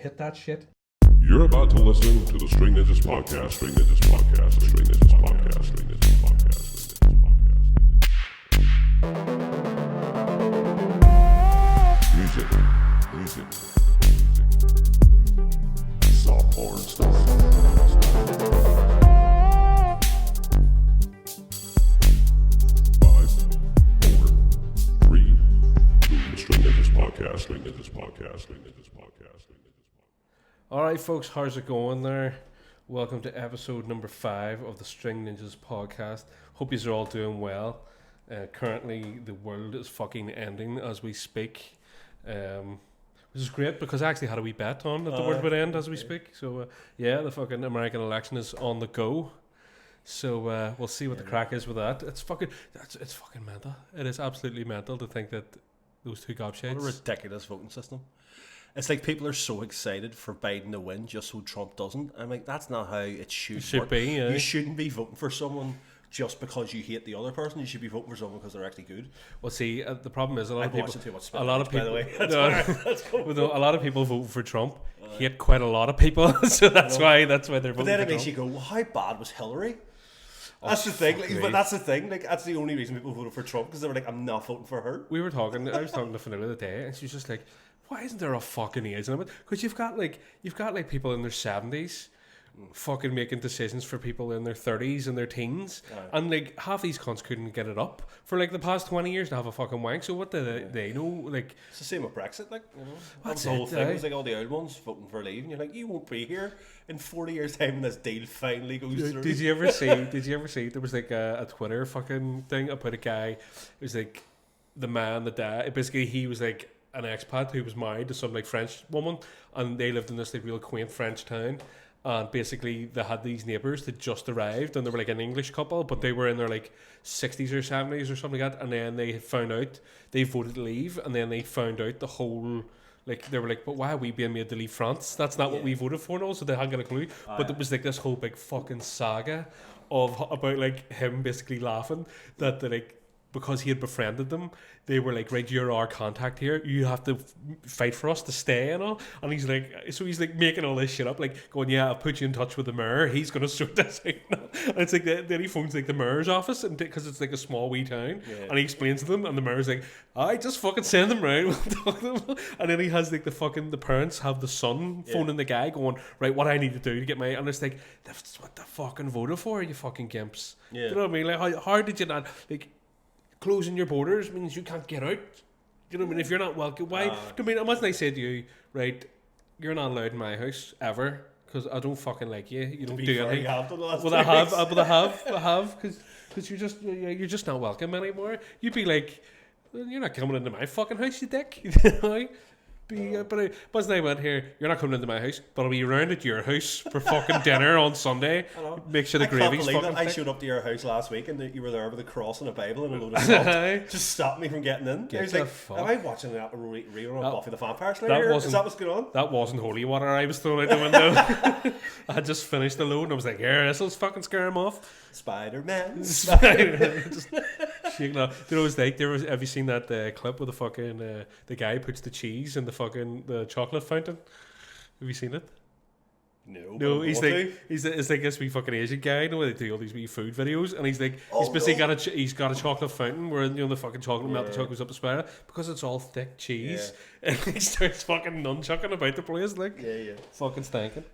hit that shit. You're about to listen to the String Ninjas Podcast. String Ninjas Podcast. String Ninjas Podcast. String Ninjas Podcast. String Ninjas Podcast. Music. Soft porn stuff. 5, 4, 3, 2. String Ninjas Podcast. String Ninjas Podcast. String Ninjas Podcast. Alright folks, how's it going there? Welcome to episode number 5 of the String Ninjas Podcast. Hope you're all doing well. Currently the world is fucking ending as we speak. Which is great because I actually had a wee bet on that the world would end as we speak. So yeah, the fucking American election is on the go. So we'll see what the crack is with that. It's fucking mental. It is absolutely mental to think that those two gobshites. What a ridiculous voting system. It's like people are so excited for Biden to win just so Trump doesn't. I'm like, that's not how it should work. Be, yeah. You shouldn't be voting for someone just because you hate the other person. You should be voting for someone because they're actually good. Well, see, the problem is a lot of people. Too much A lot of people. by the way. A lot of people vote for Trump. Hate quite a lot of people, so that's why they're voting. But then for it makes Trump. you go, well, how bad was Hillary? That's the thing. Like, but that's the thing. Like, that's the only reason people voted for Trump, because they were like, I'm not voting for her. I was talking to Fanula the other day, and she was just like, why isn't there a fucking age limit? Because you've got people in their 70s fucking making decisions for people in their 30s and their teens, and like half these cunts couldn't get it up for like the past 20 years to have a fucking wank. So what do they know? Like, it's the same with Brexit. Like, you know, that's the whole it, thing. It was like all the old ones voting for leave, and you're like, you won't be here in 40 years' time when this deal finally goes through. Did you ever see? There was like a Twitter fucking thing about a guy. It was like the dad. Basically, he was like an expat who was married to some like French woman, and they lived in this like real quaint French town. And basically, they had these neighbours that just arrived, and they were like an English couple, but they were in their like 60s or 70s or something like that. And then they found out they voted to leave, and then they found out the whole. Like, they were like, but why are we being made to leave France? That's not what we voted for, no. So they hadn't got a clue. But it was like this whole big fucking saga about like him basically laughing that they like, because he had befriended them, they were like, right, you're our contact here. You have to fight for us to stay and all. And he's like making all this shit up, like going, yeah, I'll put you in touch with the mayor. He's going to sort this out. And it's like, then he phones like the mayor's office, and because it's like a small wee town, and he explains to them, and the mayor's like, I just fucking send them round. We'll talk to them. And then he has like the parents have the son phoning the guy going, right, what I need to do to get my, and it's like, that's what the fucking voted for, you fucking gimps. Yeah. You know what I mean? Like, how did you not, like, closing your borders means you can't get out. You know what I mean? If you're not welcome, why? I mean, imagine I said to you, right, you're not allowed in my house ever because I don't fucking like you. You don't do anything. Well, I have, because you're just not welcome anymore. You'd be like, well, you're not coming into my fucking house, you dick. But as I went here, you're not coming into my house, but I'll be around at your house for fucking dinner on Sunday. Make sure the gravy's fucking thick. I showed up to your house last week and you were there with a cross and a Bible and a load of salt. Just stopped me from getting in. I was like, am I watching a rerun of Buffy the Vampire Slayer? Is that what's going on? That wasn't holy water I was throwing out the window. I had just finished the load and I was like, here, this'll fucking scare him off. Spider-Man. Just shaking off. You know, it's like, have you seen that clip with the fucking the guy puts the cheese in the chocolate fountain? Have you seen it? No, he's like this wee fucking Asian guy, you know, where they do all these wee food videos, and he's like, he's got a chocolate fountain where, you know, the fucking chocolate melt, the chocolate goes up the spiral because it's all thick cheese, and he starts fucking nunchucking about the place, like, fucking stanking.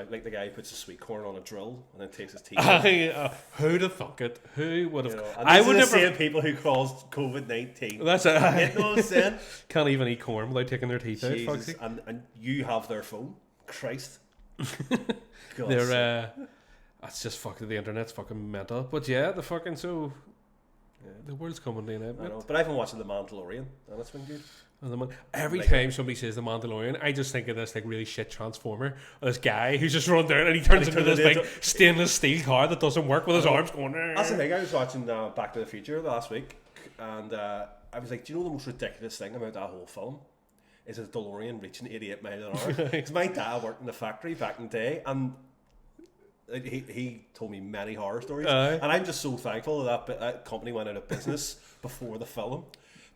Like the guy who puts a sweet corn on a drill and then takes his teeth. Who'd have thunk it? Who would have? You know, I would never. Same people who caused COVID-19. That's it. You know what I'm saying? Can't even eat corn without taking their teeth out. And you have their phone. Christ. They're that's just fucking, the internet's fucking mental. But yeah, the fucking the world's coming to an end. I know, but I've been watching The Mandalorian and it's been good. Every time somebody says The Mandalorian, I just think of this like really shit transformer. This guy who's just run down and he turns into this big stainless steel car that doesn't work with his arms going. That's the thing. I was watching Back to the Future last week, and I was like, do you know the most ridiculous thing about that whole film? Is a DeLorean reaching 88 miles an hour. Because my dad worked in the factory back in the day, and he told me many horror stories. And I'm just so thankful that company went out of business before the film.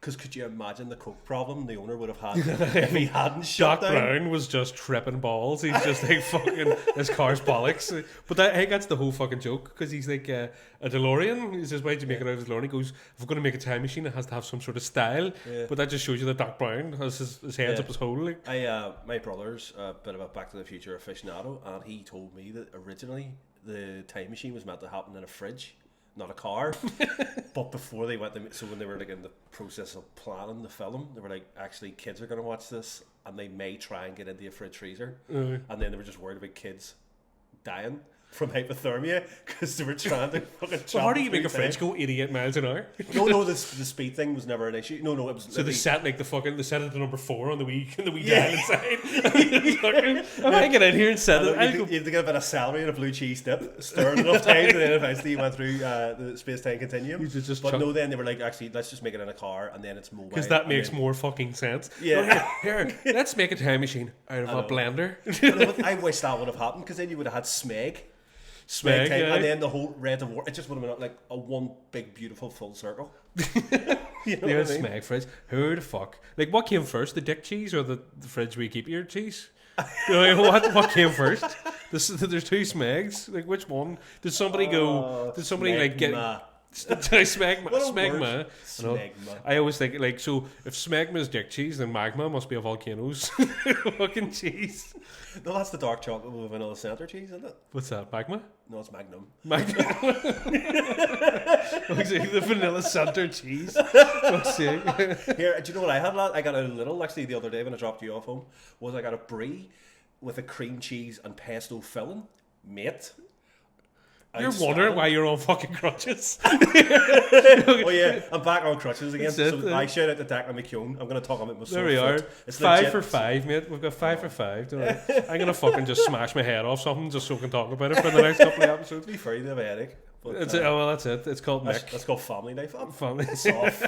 Because could you imagine the coke problem the owner would have had if he hadn't shut Doc down? Brown was just tripping balls. He's just like fucking his car's bollocks. But I think that's the whole fucking joke because he's like a DeLorean. He says, "Why'd you make it out of a DeLorean?" He goes, "If we're going to make a time machine, it has to have some sort of style." Yeah. But that just shows you that Doc Brown has his head's up his hole. Like. My brother's a bit of a Back to the Future aficionado, and he told me that originally the time machine was meant to happen in a fridge, not a car. But before they went, so when they were like in the process of planning the film, they were like, actually, kids are going to watch this, and they may try and get into a fridge freezer, and then they were just worried about kids dying from hypothermia because they were trying to fucking. So how do you make a fridge go 88 miles an hour? No, the speed thing was never an issue. No, it was. So they set like they set it to number 4 on the wee dial inside. Am I get in here and set it? You had to get a bit of celery and a blue cheese dip, stir it enough times, and then eventually you went through the space-time continuum. Then they were like, actually, let's just make it in a car, and then it's mobile. Because that makes more fucking sense. Yeah. Here, let's make a time machine out of a blender. I wish that would have happened because then you would have had Smeg. Smeg, and then the whole Red of War. It just would have been like a one big beautiful full circle. You know what I mean? Smeg fridge. Who the fuck? Like, what came first, the dick cheese or the fridge where you keep your cheese? What came first? There's 2 Smegs. Like, which one? Did somebody go? Did somebody like get? Smegma. I always think like, so if Smegma is dick cheese, then magma must be a volcano's fucking cheese. No, that's the dark chocolate with vanilla center cheese, isn't it? What's that? Magma? No, it's Magnum. The vanilla center cheese. Here, do you know what I had? I got a little actually the other day when I dropped you off home. I got a brie with a cream cheese and pesto filling, mate. You're wondering why you're on fucking crutches. Oh yeah, I'm back on crutches again. So I shout out to Declan McKeown. I'm going to talk about my There we are. It's 5 for 5, mate. We've got 5 for 5. Don't worry. I'm going to fucking just smash my head off something just so we can talk about it for the next couple of episodes. To be fair, you have a headache. But, that's it. It's called Mick. That's called family life. Family. It's off.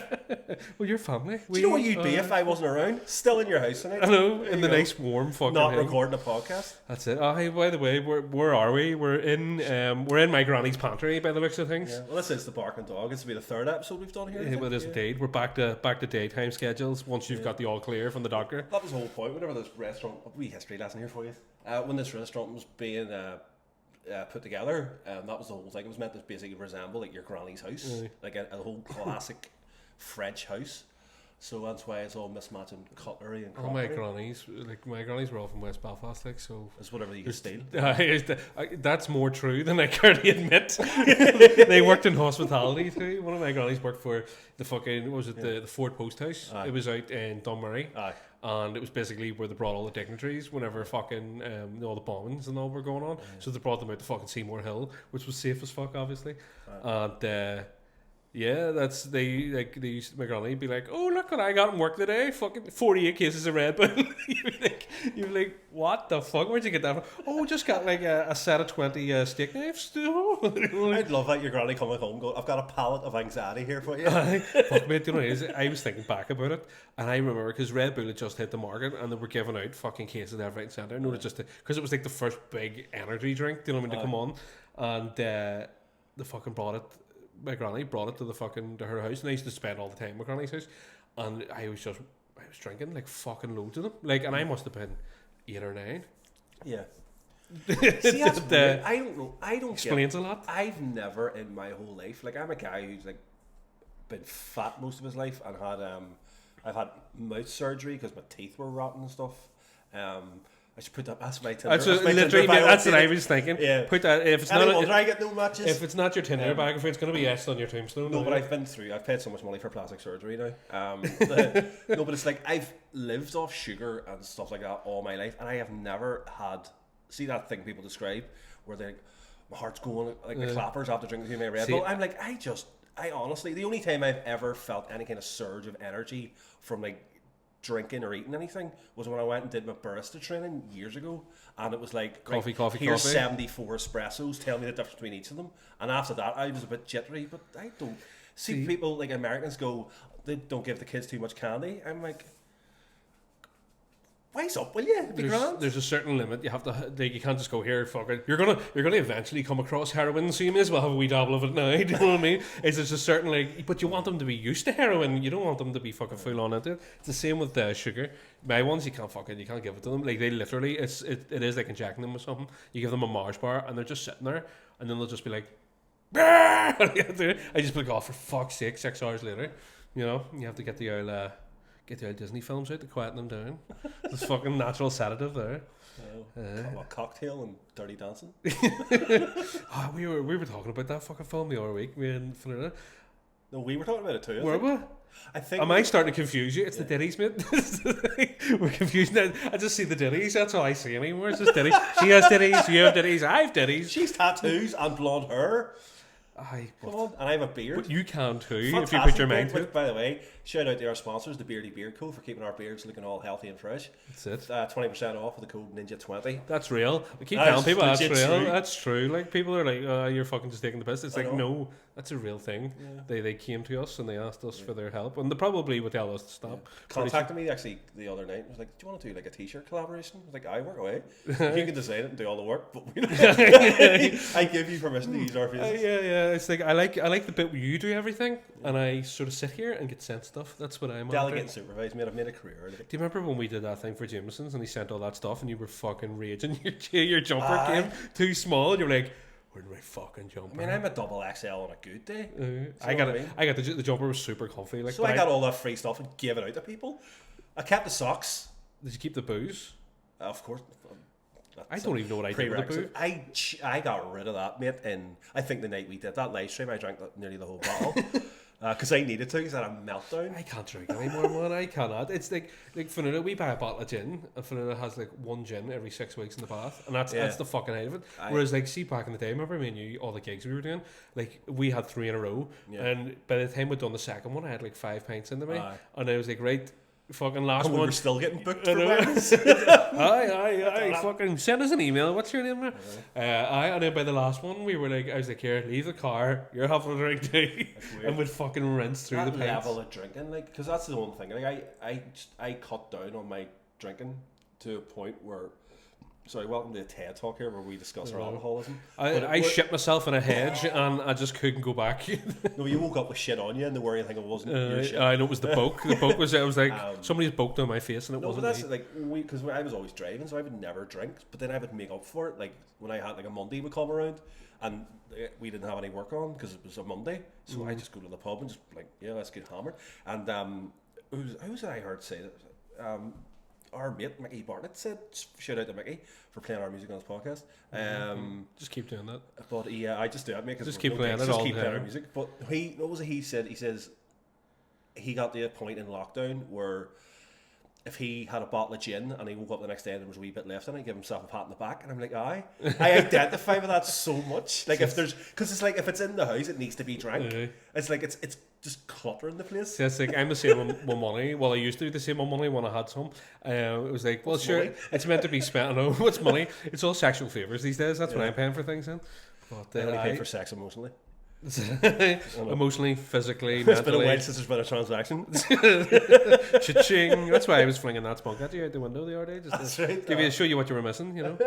Well, your family. Do you know what you'd be if I wasn't around? Still in your house tonight. I know, in the nice warm fucking not thing. Recording a podcast. That's it. Oh, hey, by the way, where are we? We're in my granny's pantry by the looks of things. Yeah. Well, this is the Barking Dog. This will be the 3rd episode we've done here. Yeah, well, it is indeed. We're back to daytime schedules once you've got the all clear from the doctor. That was the whole point. Whenever this restaurant, a wee history lesson here for you. When this restaurant was being put together, that was the whole thing. It was meant to basically resemble like your granny's house, like a whole classic French house. So that's why it's all mismatching cutlery and crockery. My grannies were all from West Belfast, like, so it's whatever you can steal. That's more true than I care to admit. They worked in hospitality too. One of my grannies worked for the fucking the Ford Post House. It was out in Dunmurry. And it was basically where they brought all the dignitaries whenever fucking all the bombings and all were going on. So they brought them out to fucking Seymour Hill, which was safe as fuck, obviously. And they used to, my granny be like, "Oh, look what I got in work today! Fucking 48 cases of Red Bull." you're like, what the fuck? Where'd you get that from? Oh, just got like a set of 20 steak knives. I'd love that your granny coming home going, "I've got a pallet of anxiety here for you." Fuck mate, you know what it is? I was thinking back about it, and I remember because Red Bull had just hit the market, and they were giving out fucking cases left, right, and centre. No, just because it was like the first big energy drink, do you know what I mean, to come on, and they fucking brought it. My granny brought it to her house, and I used to spend all the time at my granny's house, and I was drinking like fucking loads of them, like, and I must have been 8 or 9. Yeah. See, that's weird. I don't know. I don't explains a lot. I've never in my whole life, like, I'm a guy who's like been fat most of his life and had I've had mouth surgery because my teeth were rotten and stuff. I should put that. That's my Tinder. That's what I was thinking. Yeah. Put that if it's I get no matches. If it's not your Tinder biography, it's going to be yes on your tombstone. No, but I've paid so much money for plastic surgery now. No, but it's like I've lived off sugar and stuff like that all my life, and I have never had. See that thing people describe where they, my heart's going like the clappers after drinking too many Red Bull. I'm like, I honestly, the only time I've ever felt any kind of surge of energy from like drinking or eating anything was when I went and did my barista training years ago, and it was like coffee. Here's 74 espressos. Tell me the difference between each of them. And after that, I was a bit jittery. But I don't see people like Americans go. They don't give the kids too much candy. I'm like, wise up, will you? It'd be grand. There's a certain limit. You have to, like, you can't just go here, fucking. You're gonna eventually come across heroin, so you may as well have a wee dabble of it now. Do you know what I mean? It's just a certain, like, but you want them to be used to heroin. You don't want them to be fucking full on into it. It's the same with sugar. My ones, you can't give it to them. Like, they literally, it is like injecting them with something. You give them a Mars bar, and they're just sitting there, and then they'll just be like, I just be like, oh, for fuck's sake, 6 hours later. You know, you have to get the old Disney films out to quieten them down. This fucking natural sedative there. Cocktail and Dirty Dancing. We were talking about that fucking film the other week, me and Fernanda. No, we were talking about it too. Were we? I think. Am I starting to confuse you? It's the ditties, mate. We're confused now. I just see the ditties. That's all I see anymore. It's just ditties. She has ditties. You have ditties. I have ditties. She's tattoos and blonde hair. Come on, and I have a beard. But you can too, Fantastic, if you put your mind to it. By the way, shout out to our sponsors, the Beardy Beard Co, for keeping our beards looking all healthy and fresh. That's it. 20% off with the code Ninja20. That's real. We keep telling people that's real. True. That's true. Like, people are like, you're fucking just taking the piss. It's like, no, that's a real thing. Yeah. They came to us and they asked us for their help, and they probably would tell us to stop. Yeah. Contacted me actually the other night. I was like, do you want to do like a t-shirt collaboration? I was like, I work away. You can design it and do all the work, but I give you permission to use our faces. Yeah. It's like I like the bit where you do everything, and I sort of sit here and get sent stuff. That's what I'm. Delegate and supervise, mate. I've made a career out of it. Do you remember when we did that thing for Jameson's and he sent all that stuff and you were fucking raging? Your jumper came too small and you're like, where's my fucking jumper? I mean, I'm a double XL on a good day. I got the jumper was super comfy. Like, so I got all that free stuff and gave it out to people. I kept the socks. Did you keep the booze? Of course. I don't even know what I did with the booze. I got rid of that, mate, and I think the night we did that live stream, I drank nearly the whole bottle. Because I needed to, because I had a meltdown. I can't drink anymore, man. I cannot. It's like Fernanda, we buy a bottle of gin, and Fernanda has like one gin every 6 weeks in the bath, and that's the fucking height of it. Whereas, like, see, back in the day, remember me and you, all the gigs we were doing, like, we had 3 in a row, and by the time we'd done the second one, I had like 5 pints into me, and I was like, right, fucking last one. We were still getting booked for weddings. Aye, fucking send us an email. What's your name, man? And then by the last one, we were like, I was like, here, leave the car. You're having a drink too, and we'd fucking rinse through that the pints. level of drinking, like, because that's the one thing. Like, I cut down on my drinking to a point where. Sorry, welcome to a TED Talk here where we discuss our alcoholism. I shit myself in a hedge and I just couldn't go back. No, you woke up with shit on you and the worrying thing it wasn't your shit. I know it was the boke. The boke was, I was like, somebody's boked on my face and it wasn't but that's me. Like, because I was always driving, so I would never drink, but then I would make up for it. Like, when I had like a Monday would come around and we didn't have any work on because it was a Monday, so I just go to the pub and just like, yeah, let's get hammered. And who's I heard say that? Our mate Mickey Bartlett said, shout out to Mickey for playing our music on his podcast. Just keep doing that. But I just do it, mate. Just keep playing it all the time. Our music. But what was it he said? He says he got to a point in lockdown where if he had a bottle of gin and he woke up the next day and there was a wee bit left in it, he'd give himself a pat on the back. And I'm like, I identify with that so much. Like, if there's, because it's like, if it's in the house, it needs to be drank. It's like, it's just cluttering the place. Yeah, it's like, I'm the same with money. Well, I used to be the same on money when I had some. It was like, well, what's sure, money? It's meant to be spent. I know, what's money? It's all sexual favours these days. That's what I'm paying for things in. But I only pay for sex emotionally. Emotionally, physically, it's mentally. been a while since there's been a transaction. Cha-ching. That's why I was flinging that spunk at you out the window the other day, just to show you what you were missing, you know.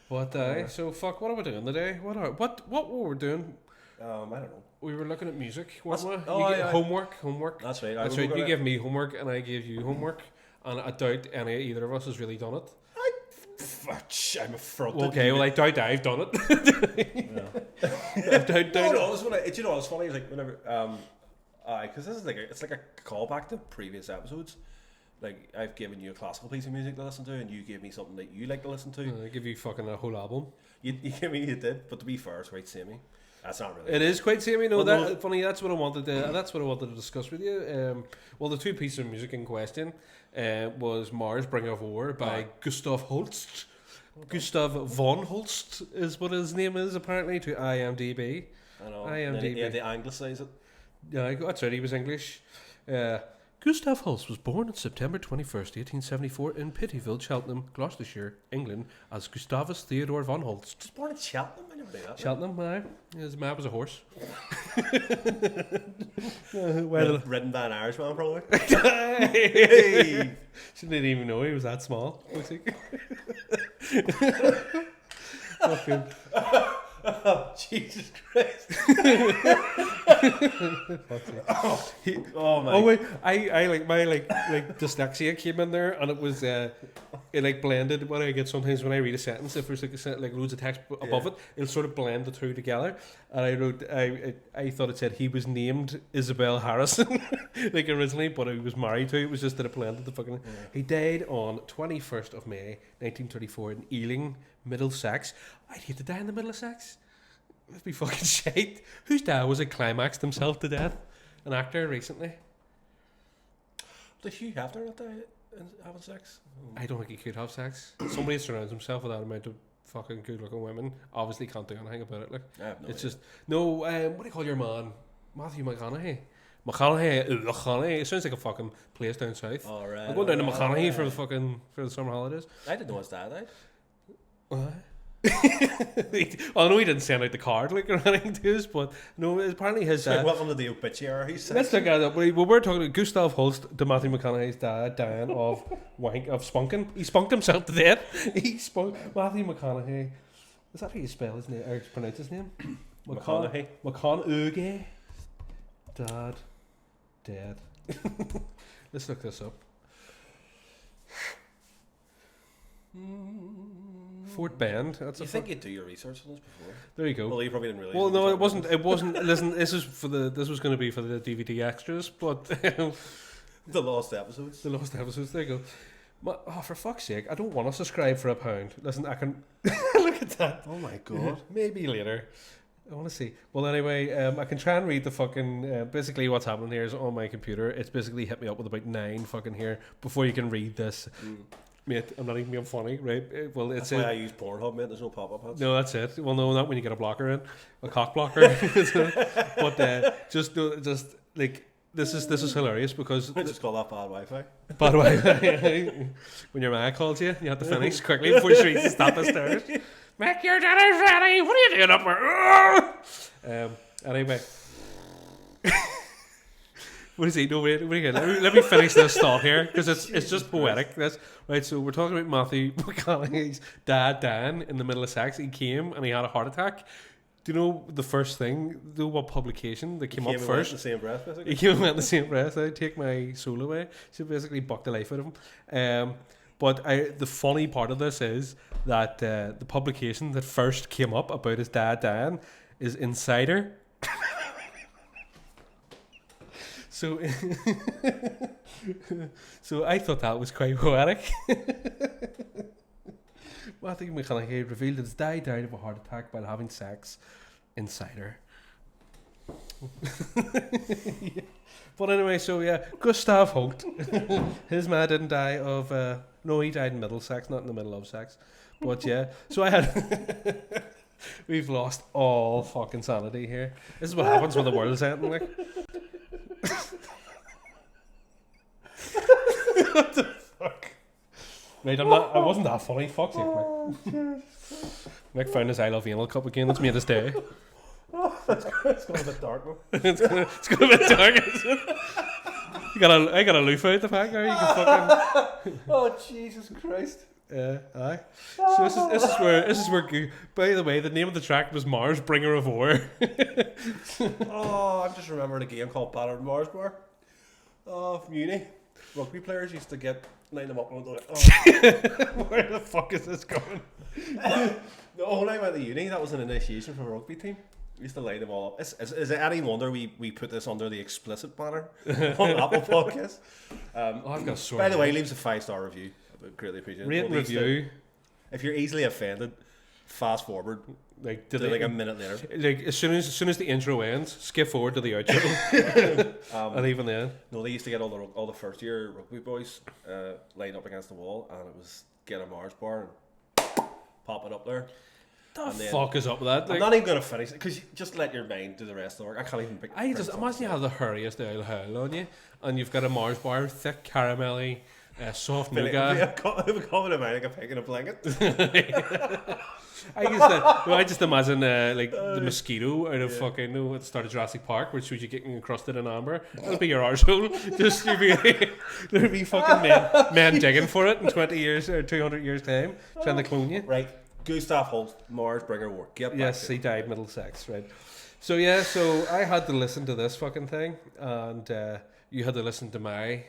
But so fuck, what are we doing today? What were we doing? I don't know. We were looking at music, wasn't we? Homework. That's right. That's right. You gave me homework and I gave you homework, and I doubt either of us has really done it. I'm affronted. Okay, well, I doubt I've done it. Do you know what's funny? It's like whenever, because this is like it's like a callback to previous episodes. Like, I've given you a classical piece of music to listen to, and you gave me something that you like to listen to. I give you fucking a whole album. You did, but to be fair, it's quite samey. That's not really. It is quite samey. No, funny. That's what I wanted to. That's what I wanted to discuss with you. Well, the two pieces of music in question was Mars, Bringer of War by Gustav Holtz. Gustav von Holst is what his name is, apparently, to IMDb. I know. IMDb. Yeah, they anglicise it. Yeah, that's right, he was English. Gustav Holst was born on September 21st, 1874 in Pittyville, Cheltenham, Gloucestershire, England, as Gustavus Theodore von Holst. Just born in Cheltenham? I never be that. Cheltenham, aye. His map was a horse. Ridden by an Irishman, probably. She didn't even know he was that small. Fucking. Oh, Jesus Christ. Oh my. Oh wait, I like my like dyslexia came in there, and it was it like blended. What I get sometimes when I read a sentence, if there's like like loads of text above it, it'll sort of blend the two together. And I wrote, I thought it said he was named Isabel Harrison, like originally, but he was married to. It was just that it blended the fucking. He died on 21st of May 1934 in Ealing, Middlesex. I'd hate to die in the middle of sex. It'd be fucking shite. Whose dad was climaxed himself to death? An actor recently. Did Hugh Hefner not die having sex? I don't think he could have sex. Somebody surrounds himself with that amount of fucking good looking women. Obviously can't do anything about it. Like I have no it's idea. just no. What do you call your man? Matthew McConaughey. McConaughey. It sounds like a fucking place down south. All right. I'm going down to McConaughey for the summer holidays. I didn't know his dad died. What? I know he didn't send out the card like or anything to us, but no, apparently his dad. Welcome to the obituary. Let's look at it. We're talking about Gustav Pulse, to Matthew McConaughey's dad, dying of spunking. He spunked himself to death. Matthew McConaughey. Is that how you spell his name or pronounce his name? McConaughey. McConaughey. Dad. Dead. Let's look this up. Fort Bend. That's You think you'd do your research on this before? There you go. Well, you probably didn't realize. Well, no, it wasn't. It wasn't. Listen, this was going to be for the DVD extras, but The lost episodes. the lost episodes. There you go. Oh, for fuck's sake! I don't want to subscribe for £1. Listen, I can look at that. Oh my god. Maybe later. I want to see. Well, anyway, I can try and read the fucking. Basically, what's happening here is on my computer. It's basically hit me up with about 9 fucking here before you can read this. Mate, I'm not even being funny, right? Well, That's it's why I use Pornhub, mate. There's no pop-up ads. No, that's it. Well, no, not when you get a blocker in, a cock blocker. But just like this is hilarious because I just call that bad Wi-Fi. by the way, when your man calls you, you have to finish quickly before she reaches the stop the stairs. Make your dinner ready. What are you doing up there? Anyway. What is he? No, wait again. Let me finish this thought here because it's just poetic. This right. So we're talking about Matthew McConaughey's dad, Dan, in the middle of sex. He came and he had a heart attack. Do you know the first thing? Do you know what publication that came up first? In the same breath, basically. He came and went in the same breath. I take my soul away. She basically bucked the life out of him. But the funny part of this is that the publication that first came up about his dad, Dan, is Insider. So, so I thought that was quite poetic. Matthew McConaughey revealed his dad died of a heart attack while having sex. Insider. Yeah. But anyway, so yeah, Gustav Holt. His man didn't die of. No, he died in middle sex, not in the middle of sex. But yeah, so I had. We've lost all fucking sanity here. This is what happens when the world's ending. Like. What the fuck? Right, I wasn't that funny. Fuck's sake, Mick. Mick found his I Love Anal cup again. That's made his day. It's going a bit dark, though. It's gonna be dark. I got a loofah out the back there. You can fucking. Oh Jesus Christ! Aye. So this is where. By the way, the name of the track was Mars Bringer of War. Oh, I'm just remembering a game called Battered Mars Bar. Oh, from uni. Rugby players used to line them up and go, oh. Where the fuck is this going? No, when I went to uni, that was an initiation for a rugby team. We used to line them all up. Is it any wonder we put this under the explicit banner on Apple Podcasts? I've got a sore. By the way, leaves a 5-star review. I would greatly appreciate it. Rate and Well, review. If you're easily offended, fast forward Like to like a minute later. Like as soon as the intro ends, skip forward to the outro. And even then, No, they used to get all the first year rugby boys lined up against the wall, and it was get a Mars bar and pop it up there. the And then- fuck is up with that? I'm Like, not even gonna finish it because just let your mind do the rest of the work. I can't even I just imagine you have the hurriest oil hell on you, and you've got a Mars bar, thick caramelly, soft Like, nougat. I'm coming to mind like a pig in a blanket. I just imagine like the mosquito out of fucking at the start of Jurassic Park, which shows you getting encrusted in amber. That'll be your arsehole. Just there'll be fucking men digging for it in 20 years or 200 years time, trying to clone you. Right, Gustav Pulse, Mars Bringer work. Get back Yes, to he it. died Middlesex, right? So yeah, so I had to listen to this fucking thing, and you had to listen to my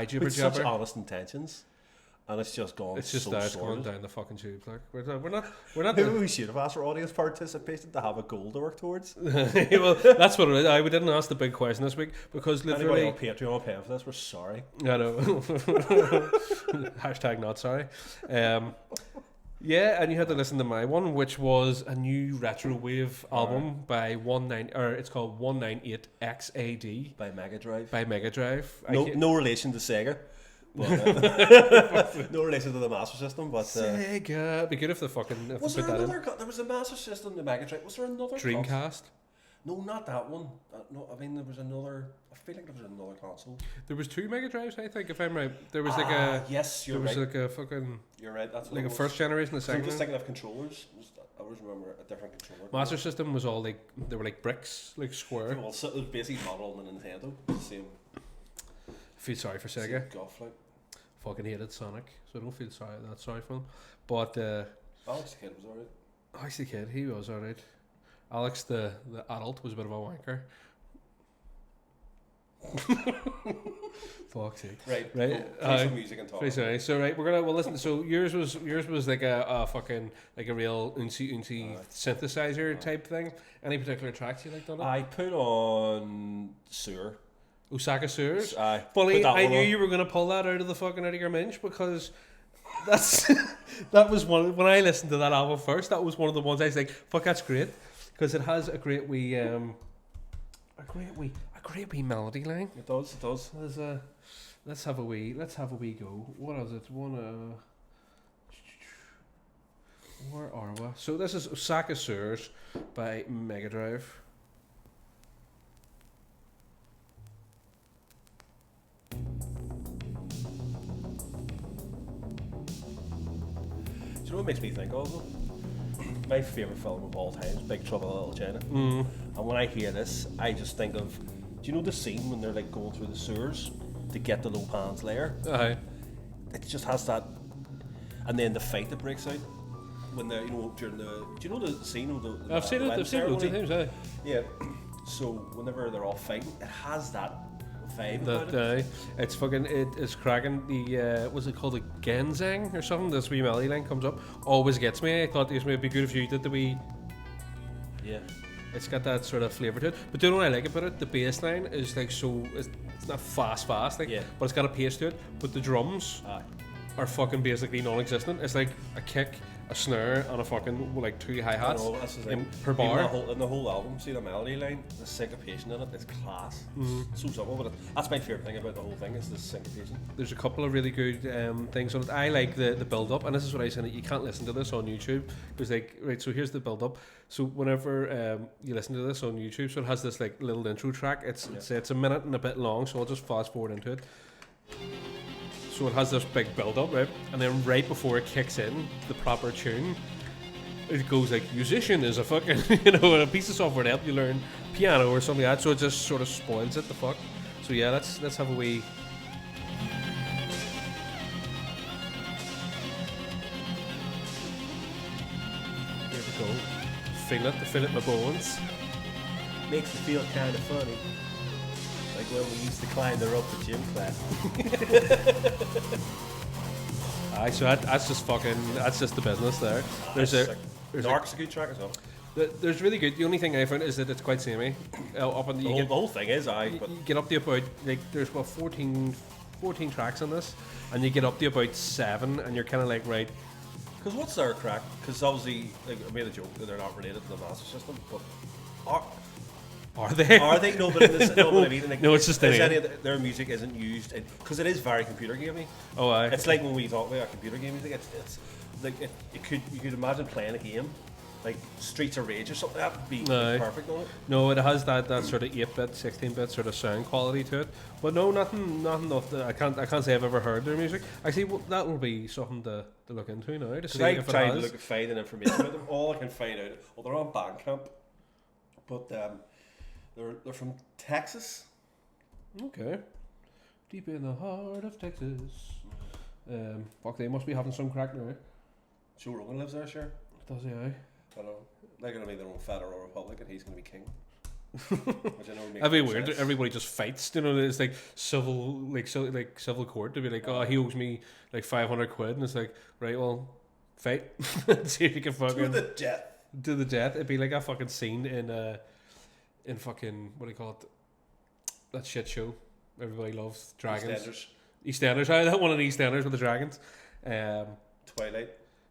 jibber With such jabber. honest intentions, and it's just gone. It's just so now it's going sordid. down the fucking tube. Like we're not. Maybe we should have asked our audience participation to have a goal to work towards. Well, that's what it is. We didn't ask the big question this week because Anybody literally. on Patreon paying for this, we're sorry. I know. Hashtag not sorry. Yeah, and you had to listen to my one, which was a new retro wave album by it's called 198XAD By Mega Drive. by Mega Drive. No relation to Sega. But, no relation to the Master System, but Sega. It'd be good if they fucking was put there that in. another? There was a Master System, the Mega Drive. Was there another? Dreamcast. No, not that one. No, I mean there was another. I feel like there was another console. There was 2 Mega Drives, I think, if I'm right. There was like yes, there you're was right. like a fucking You're right. That's what like it a was. first generation, a I'm second. just thinking of controllers. I always remember a different controller. Master System was all like they were like bricks, like square. Well, so it was basically modeled on the Nintendo. The same. Feel sorry for Same Sega. golf like. Fucking hated Sonic, so I don't feel sorry for him. But Alex the Kid was alright. Alex the Kid, he was alright. Alex the adult was a bit of a wanker. Fuck's sake. Right. Right. Play some music and talk. Pretty sorry. So right, we'll listen. So yours was like a fucking like a real unsy synthesizer type thing. Any particular tracks you liked on it? I put on Sewer. Osaka Sewers. Aye. Funny, Put that I one knew on. you were going to pull that out of your minch because that's that was one when I listened to that album first. That was one of the ones I was like, "Fuck, that's great," because it has a great wee melody line. It does. It does. Let's have a wee go. What is it? Where are we? So this is Osaka Sewers by Mega Drive. Do you know what it makes me think of? Though? My favourite film of all time is Big Trouble in Little China. And when I hear this, I just think of, do you know the scene when they're like going through the sewers to get the Lopan's lair? Aye. It just has that, and then the fight that breaks out when they're during the. Do you know the scene of the? I've seen it. I've seen it loads of times. Aye. Yeah. So whenever they're all fighting, it has that vibe about it. It's fucking it's cracking. The what's it called, the Genzang or something? This wee melody line comes up, always gets me. I thought it would be good if you did the wee. Yeah. It's got that sort of flavour to it. But do you know what I like about it? The bass line is like it's not fast like, Yeah. but it's got a pace to it. But the drums Aye. are fucking basically non-existent. It's like a kick, a snare, and a fucking like 2 hi-hats I know, that's just in, like, per even bar. in the whole album, see the melody line, the syncopation in it, it's class. Mm-hmm. So simple, but that's my favourite thing about the whole thing is the syncopation. There's a couple of really good things on it. I like the build up, and this is what I said. You can't listen to this on YouTube because right. So here's the build up. So whenever you listen to this on YouTube, so it has this like little intro track. It's a minute and a bit long, so I'll just fast forward into it. So it has this big build up, right, and then right before it kicks in the proper tune, it goes like musician is a fucking a piece of software to help you learn piano or something like that. So it just sort of spoils it the fuck. So yeah, let's have a wee. Here we go. Feel it in my bones. Makes me feel kind of funny. Like when we used to climb the rope for gym class. Aye, so that's just the business there. There's Dark's a good track as well. there's really good. The only thing I found is that it's quite samey. Up on The whole thing is, but you get up to about like there's 14 tracks on this, and you get up to about 7, and you're kind of like right. because what's their crack? Because obviously, like, I made a joke that they're not related to the Master System, but Are they? are they? No, but in this, no, but I mean, like, No, it's just is the any name. of their music isn't used because it is very computer gamey. Oh, aye. It's like when we talk about a computer game music, it's like you could imagine playing a game like Streets of Rage or something. That would be Aye. perfect on it. No, it has that sort of 8-bit, 16-bit sort of sound quality to it. But no, nothing of the. I can't say I've ever heard their music. Actually, that will be something to look into now to see Because I if it tried to has. look at finding information about them. All I can find out, well, they're on Bandcamp, but they're from Texas. Okay. Deep in the heart of Texas. Fuck, they must be having some crack now. Joe Rogan lives there, sure. Does he? Aye. I don't know. They're going to be their own federal republic, and he's going to be king. Which I know makes That'd be no weird. sense. Everybody just fights. You know, it's like civil court to be like, oh, he owes me like 500 quid, and it's like, right, well, fight. See if you can fucking To the death. do the death. It'd be like a fucking scene in fucking what do you call it? That shit show. Everybody loves dragons. EastEnders. Aye, that one of EastEnders with the dragons. Twilight.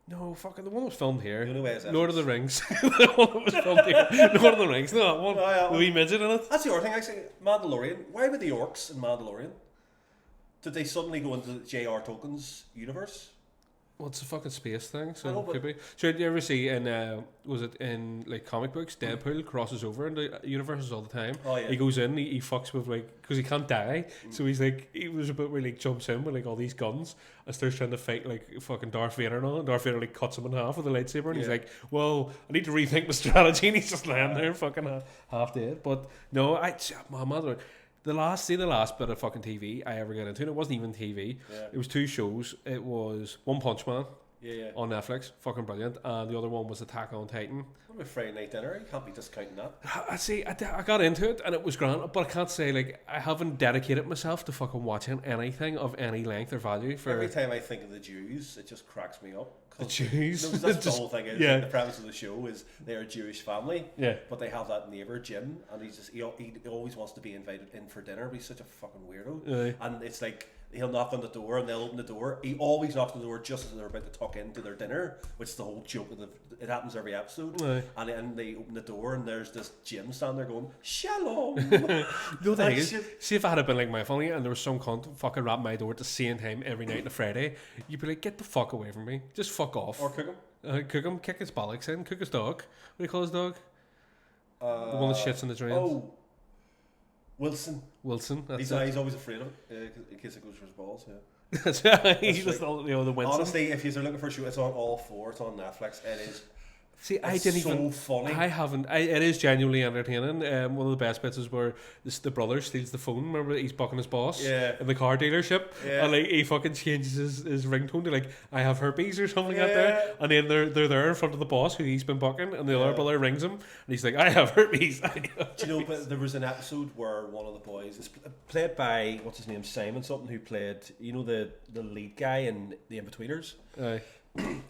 No, fucking the one that was filmed here. The only way is Lord of the Rings. The one that was filmed here. Lord of the Rings. No, that one. Oh, yeah, The wee midget in it. That's the other thing, actually. Mandalorian. Why were the orcs in Mandalorian? Did they suddenly go into J.R. Tolkien's universe? Well, it's a fucking space thing, I so know, it could be. So did you ever see in was it in like comic books? Deadpool crosses over into universes all the time. Oh, yeah. He goes in, he fucks with like because he can't die, so he's like he was a bit where he like jumps in with like all these guns and starts trying to fight like fucking Darth Vader and all. And Darth Vader like cuts him in half with a lightsaber, and he's Yeah. like, "Well, I need to rethink my strategy." And he's just lying there, fucking half dead. But no, my mother. The last bit of fucking TV I ever got into, and it wasn't even TV. Yeah. It was 2 shows. It was One Punch Man Yeah. on Netflix, fucking brilliant, and the other one was Attack on Titan. What about Friday night dinner? You can't be discounting that. I got into it and it was grand, but I can't say like I haven't dedicated myself to fucking watching anything of any length or value for Every time I think of the Jews, it just cracks me up. the Jews. No, 'cause that's the Just- whole thing. Is yeah. like, the premise of the show is they're a Jewish family, Yeah. but they have that neighbor Jim, and he always wants to be invited in for dinner. But he's such a fucking weirdo, Aye. and it's like he'll knock on the door and they'll open the door. He always knocks on the door just as they're about to tuck into their dinner, which is the whole joke of it happens every episode. Aye. And they open the door and there's this Jim standing there going Shalom. The other thing is, shit. see if I had been like my family and there was some cunt fucking rap my door at the same time every night on a Friday, you'd be like, get the fuck away from me, just fuck off. Or cook him. Cook him, kick his bollocks in, cook his dog. What do you call his dog? The Uh, one that shits in the drains. Oh, Wilson. Wilson. That's He's, it. he's always afraid of it in case it goes for his balls. Yeah. That's right. He's That's just all, the Winston. Honestly, if you're looking for a show, it's on all 4. It's on Netflix. It is. See, I It's didn't so even. funny. I haven't. It is genuinely entertaining. One of the best bits is where the brother steals the phone. Remember, he's bucking his boss Yeah. in the car dealership, Yeah. and like he fucking changes his ringtone to like "I have herpes" or something like Yeah. that. And then they're there in front of the boss who he's been bucking, and the Yeah. other brother rings him, and he's like, "I have herpes." Do you know? But there was an episode where one of the boys is played by what's his name, Simon something, who played the lead guy in the Inbetweeners. Aye.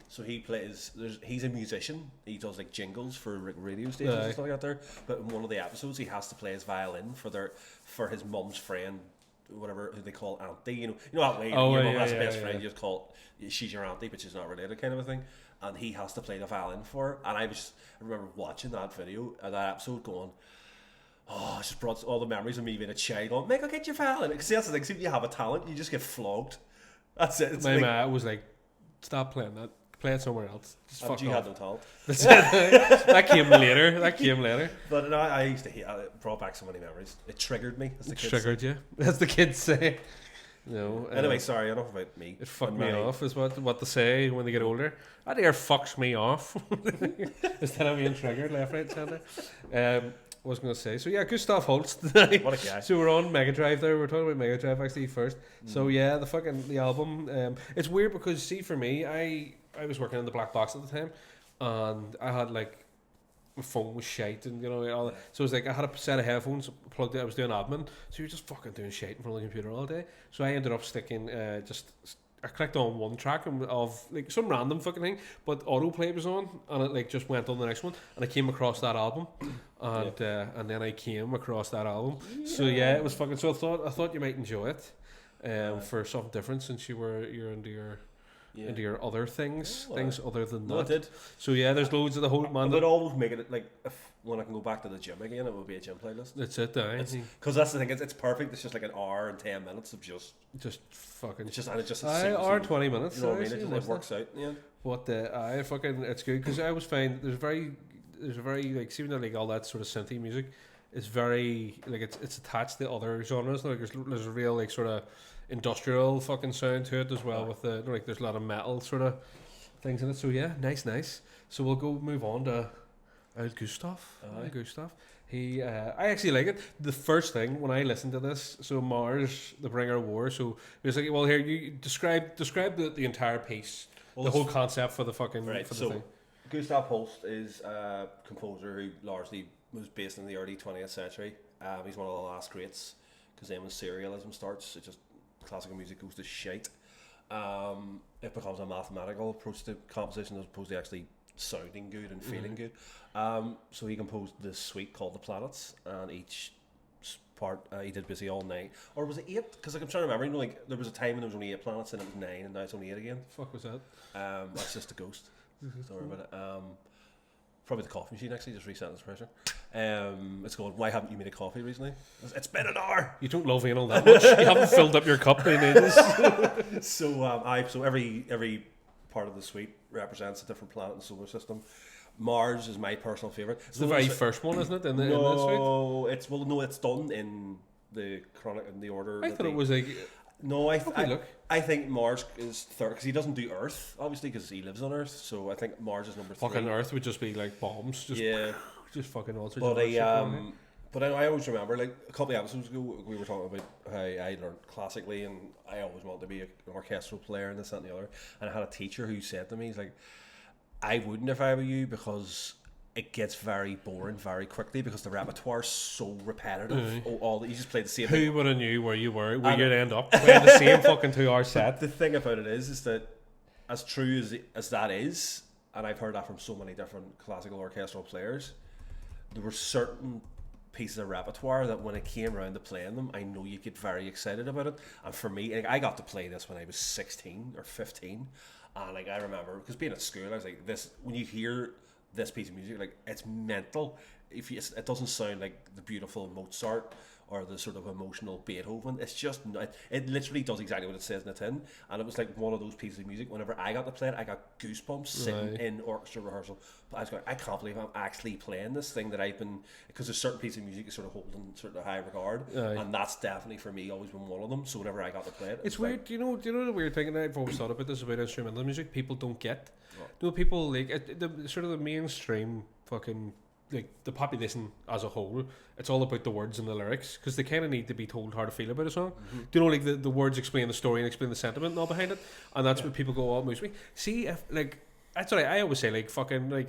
So he plays. He's a musician. He does like jingles for radio stations Aye. and stuff like that. There, but in one of the episodes, he has to play his violin for his mum's friend, whatever who they call auntie. You know that way. Oh, your yeah, mum has a yeah, best yeah. friend. You just call she's your auntie, but she's not related, kind of a thing. And he has to play the violin for her. And I remember watching that video, that episode, going. Oh, it just brought all the memories of me being a child going, Michael, get your violin. Because that's the thing, see, if you have a talent, you just get flogged. That's it. It's My like, ma was like, "Stop playing that. Play it somewhere else. Just fuck you off." had no talent. That's it. That came later. But no, I used to hate it. Brought back so many memories. It triggered me, as the kids say. Triggered you, as the kids say. No. Anyway, sorry, enough about me. It fucked And me my- off, is what they say when they get older. That ear fucks me off. Instead of being triggered left, right, centre. What was I going to say? So yeah, Gustav Holtz tonight. What a guy. So we're on Mega Drive there. We're talking about Mega Drive actually first. So yeah, the album. It's weird because see, for me, I was working in the black box at the time, and I had like my phone was shite, and all. So it was like I had a set of headphones plugged in. I was doing admin, so you're just fucking doing shit in front of the computer all day. So I ended up sticking I clicked on one track of like some random fucking thing, but autoplay was on, and it like just went on the next one, and I came across that album, and then I came across that album. So yeah, it was fucking. So I thought you might enjoy it, for something different since you're into your into your other things, Oh, things other than No, it that. did. So yeah, there's loads of the whole I man. would always make it like when I can go back to the gym again, it would be a gym playlist. That's it, Because that's the thing. It's perfect. It's just like an hour and 10 minutes of just fucking. it's just and it just Hour 20 minutes. You know what I mean? aye, It just what's works out. Yeah. What I fucking it's good because I always find there's a very like seeing that like all that sort of synthy music is very like it's attached to other genres. Like there's a real like sort of industrial fucking sound to it as well with the like there's a lot of metal sort of things in it. So yeah, nice. So we'll go move on to Gustav. Gustav. He I actually like it. The first thing when I listened to this, so Mars, the Bringer of War. So it was like, well, here you describe the entire piece, the whole concept for the fucking Right. for the So thing. Gustav Pulse is a composer who largely was based in the early 20th century. He's one of the last greats because then when serialism starts, it just classical music goes to shite. It becomes a mathematical approach to composition as opposed to actually sounding good and feeling good. So he composed this suite called The Planets, and each part he did basically all 9, or was it 8? Because like, I'm trying to remember. You know, like there was a time when there was only 8 planets and it was 9, and now it's only 8 again. Fuck was that? That's just a ghost. Don't worry about it. Probably the coffee machine actually just reset this pressure. It's going, why haven't you made a coffee recently? It's been an hour. You don't love anal that much. You haven't filled up your cup in ages. So every part of the suite represents a different planet in the solar system. Mars is my personal favorite. It's the very first one, isn't it? In the suite. No, it's done in the order. I thought it was like No, look. I think Mars is third because he doesn't do Earth, obviously, because he lives on Earth. So I think Mars is number 3. fucking Earth would just be like bombs, just fucking all sorts But of shit going on. but I always remember, like a couple of episodes ago, we were talking about how I learned classically, and I always wanted to be an orchestral player and this, that, and the other. And I had a teacher who said to me, he's like, I wouldn't if I were you, because it gets very boring very quickly because the repertoire is so repetitive. You just play the same thing. Who would have knew where you'd end up playing the same fucking 2-hour set? The thing about it is that as true as that is, and I've heard that from so many different classical orchestral players, there were certain pieces of repertoire that when it came around to playing them, I know you get very excited about it. And for me, like, I got to play this when I was 16 or 15, and like I remember because being at school, I was like, this when you hear this piece of music, like it's mental. It doesn't sound like the beautiful Mozart or the sort of emotional Beethoven. It's just it literally does exactly what it says in the tin. And it was like one of those pieces of music. Whenever I got to play it, I got goosebumps sitting in orchestra rehearsal. But I was going, I can't believe I'm actually playing this thing that I've been, because there's certain pieces of music you sort of hold in sort of high regard, and that's definitely for me always been one of them. So whenever I got to play it, It's weird. Do you know the weird thing? And I've always thought about this about instrumental music. People don't get. You know, people like the sort of the mainstream fucking like the population as a whole. It's all about the words and the lyrics because they kind of need to be told how to feel about a song. Do you know, like the words explain the story and explain the sentiment and all behind it, and that's what people go, "Oh, it moves me." See, if like that's what I always say, like fucking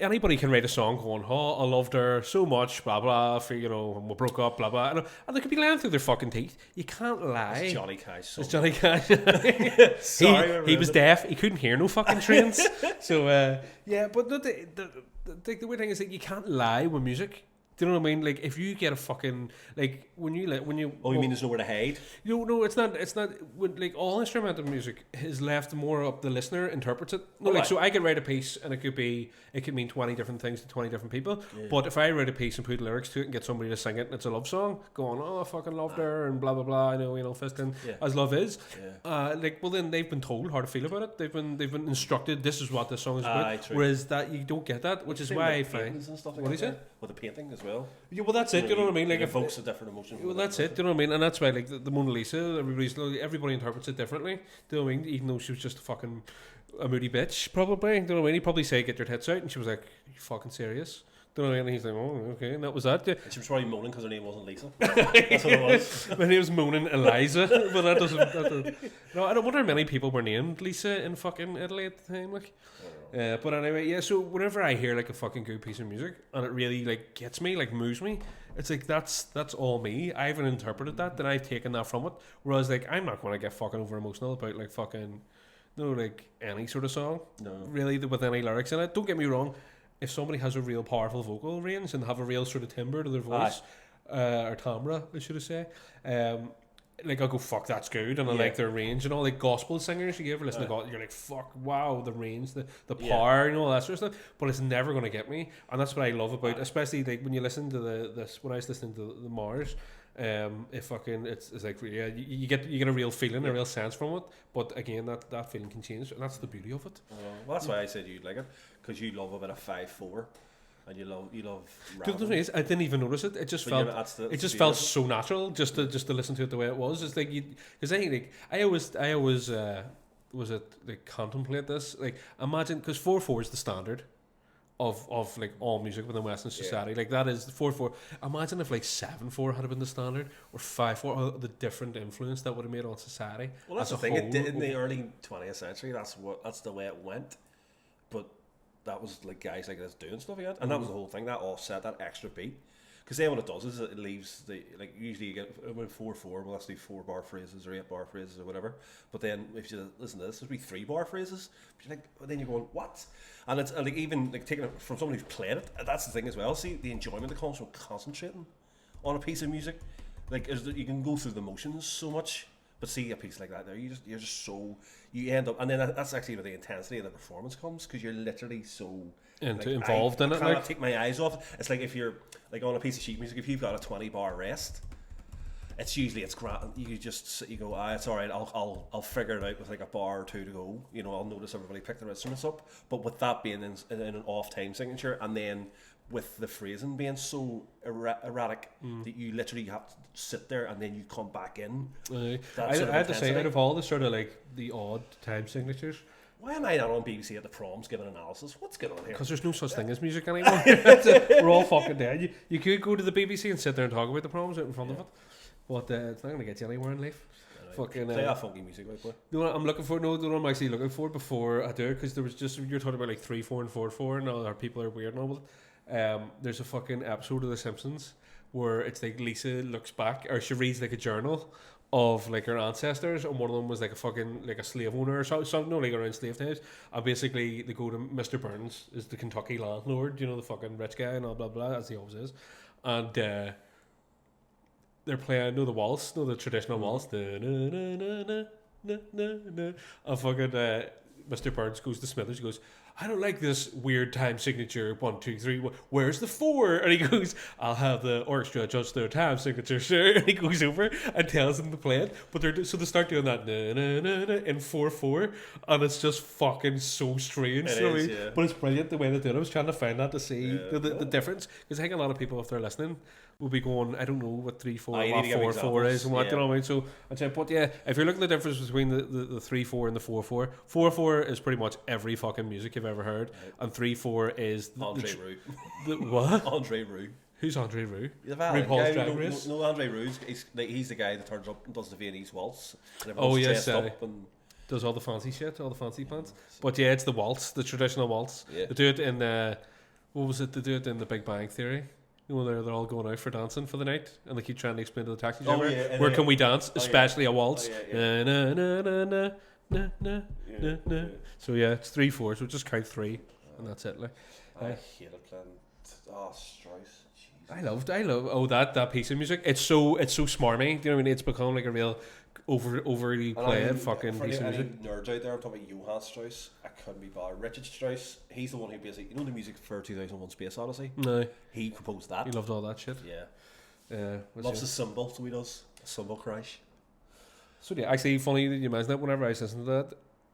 anybody can write a song going, "Oh, I loved her so much," blah blah. For, you know, we broke up, blah blah, and they could be lying through their fucking teeth. You can't lie. It's Johnny Cash. It's Johnny Cash. Sorry, he was deaf. He couldn't hear no fucking trains. So yeah, but the weird thing is that you can't lie with music. Do you know what I mean? Like if you get a fucking like when you. Oh, you mean there's nowhere to hide? No, it's not. It's not. Like all instrumental music is left more up the listener interprets it. No, like so I could write a piece and it could mean 20 different things to 20 different people. Yeah. But if I write a piece and put lyrics to it and get somebody to sing it and it's a love song, going, "Oh, I fucking loved her," and blah blah blah. I know, fisting as love is. Yeah. Like well, then they've been told how to feel about it. They've been instructed. This is what this song is about. Whereas that you don't get that, which is why I find. What is it? With the painting as well. Yeah, well that's it. You know what I mean? Like it evokes a different emotion. Well, that's it. Do you know what I mean? And that's why, like the Mona Lisa, everybody interprets it differently. Do you know what I mean? Even though she was just a moody bitch, probably. Do you know what I mean? He probably say, "Get your tits out," and she was like, "Are you fucking serious?" Do you know what I mean? And he's like, "Oh, okay," and that was that. Yeah. And she was probably moaning because her name wasn't Lisa. That's what it was. My name was moaning Eliza, but that doesn't. No, I don't wonder how many people were named Lisa in fucking Italy at the time, like. But anyway, yeah. So whenever I hear like a fucking good piece of music and it really like gets me, like moves me, it's like that's all me. I haven't interpreted that, then I've taken that from it. Whereas like I'm not going to get fucking over emotional about like fucking like any sort of song. No. Really, with any lyrics in it. Don't get me wrong. If somebody has a real powerful vocal range and have a real sort of timbre to their voice, or timbre, I should say, like I'll go, fuck, that's good, and I like their range and all. Like gospel singers, you ever listen to God, you're like, fuck, wow, the range, the power, and all that sort of stuff. But it's never gonna get me, and that's what I love about, especially like when you listen to this. When I was listening to the Mars, it's like, yeah, you get a real feeling, a real sense from it. But again, that feeling can change, and that's the beauty of it. Well, that's why I said you'd like it, because you love a bit of 5/4. And you love the thing is, I didn't even notice it. It just felt felt so natural just to listen to it the way it was. It's like because I always was it like contemplate this, like imagine, because 4/4 is the standard of like all music within Western society. Like that is the 4/4. Imagine if like 7/4 had been the standard, or 5/4, the different influence that would have made on society. Well, that's the thing. It did in the early 20th century. That's the way it went. But that was like guys like this doing stuff again, and that was the whole thing. That offset, that extra beat, because then what it does is it leaves the, like, usually you get when 4/4, well, let's do 4-bar phrases or 8-bar phrases or whatever. But then if you listen to this, there'll be 3-bar phrases. But you're like, then you're going, what? And it's like, even like taking it from someone who's played it. That's the thing as well. See, the enjoyment that comes from concentrating on a piece of music, like, is that you can go through the motions so much. But see a piece like that there, you're just so, you end up, and then that's actually where the intensity of the performance comes, because you're literally so involved in it. I can't take my eyes off. It's like if you're like on a piece of sheet music, if you've got a 20-bar rest, it's usually you go, it's all right. I'll figure it out with like a bar or two to go. You know, I'll notice everybody pick their instruments up. But with that being in an off time signature, and then with the phrasing being so erratic that you literally have to sit there and then you come back in. I had to say, out of all the sort of like the odd time signatures, why am I not on BBC at the proms giving analysis? What's going on here? Because there's no such thing as music anymore. We're all fucking dead. You could go to the BBC and sit there and talk about the proms out in front of it, but it's not going to get you anywhere in life. Fucking play that funky music out, boy. You know what I'm looking for? No, the one I'm actually looking for before I do it, because there was just, you're talking about like 3/4 and 4/4, and other people are weird and all with it. There's a fucking episode of The Simpsons where it's like Lisa looks back, or she reads like a journal of like her ancestors, and one of them was like a fucking like a slave owner or something, no, like around slave times. And basically they go to Mr. Burns, is the Kentucky landlord, you know, the fucking rich guy and all blah blah, as he always is, and they're playing the waltz, the traditional waltz, and fucking Mr. Burns goes to Smithers, he goes, I don't like this weird time signature 1, 2, 3. Where's the 4? And he goes, I'll have the orchestra adjust their time signature, sir. And he goes over and tells them to play it. But they start doing that in 4/4, and it's just fucking so strange. Yeah. But it's brilliant the way they do it. I was trying to find that to see the difference, because I think a lot of people, if they're listening, will be going, I don't know what 3/4, what 4/4 is, and what, you know what I mean? So I'd say, but yeah, if you're looking at the difference between the 3/4 and the 4/4, 4/4 is pretty much every fucking music you've ever heard, and 3/4 is Andre Roux. What? Andre Roux. Who's Andre Roux? RuPaul's Drag Race. No, Andre Roux. He's the guy that turns up and does the Viennese waltz. And dressed up and does all the fancy shit, all the fancy pants. But yeah, it's the waltz, the traditional waltz. Yeah. They do it in what was it? They do it in The Big Bang Theory. You know, they're all going out for dancing for the night, and they keep trying to explain to the taxi driver, where can we dance, especially a waltz. Na, na, na, na, na, na, na, na, na. So yeah, it's 3/4, so just count 3, and that's it. Like, I hated playing. Strauss. I love that piece of music. It's so smarmy. Do you know what I mean? It's become like a real overly played fucking piece of music. Nerds out there, I'm talking about Johann Strauss. I couldn't be bothered. Richard Strauss, he's the one who basically, you know, the music for 2001: Space Odyssey. No, he composed that. He loved all that shit. Yeah. Loves his cymbal, so he does a cymbal crash. So yeah, actually, funny that you mentioned that. Whenever I listen to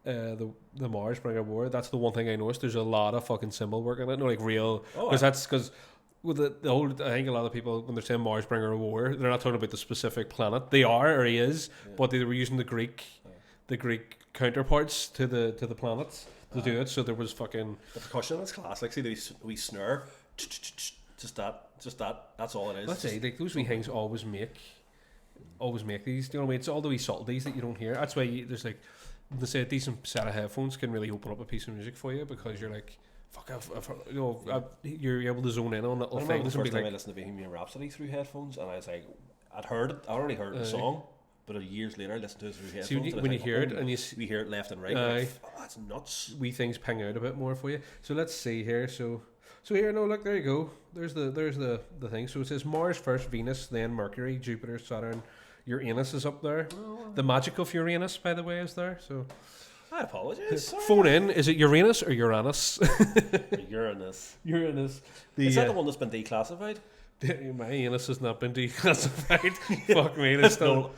that, the Mars Bring Up War, that's the one thing I noticed. There's a lot of fucking cymbal work in it. No, like real, because with the whole, I think a lot of people, when they're saying Mars Bringer War, they're not talking about the specific planet. They are, or he is, but they were using the Greek counterparts to the planets to do it. So there was fucking the percussion is classic. See the wee snare, just that. That's all it is. That's it. Like those wee things always make these. Do you know what I mean? It's all the wee subtleties that you don't hear. That's why there's like, they say a decent set of headphones can really open up a piece of music for you, because you're like, fuck, you're able to zone in on little things. The first time I listened to Bohemian Rhapsody through headphones, and I was like, I'd already heard the song, but years later I listened to it through headphones. See, when you hear it, and we hear it left and right, like, that's nuts. Wee things ping out a bit more for you. So let's see here. So here, no, look, there you go. There's the thing. So it says Mars first, Venus, then Mercury, Jupiter, Saturn, Uranus is up there. The magic of Uranus, by the way, is there. So I apologize. Sorry. phone in. Is it Uranus or Uranus? Uranus. Uranus. Is that the one that's been declassified? My anus has not been declassified. Fuck me, it's still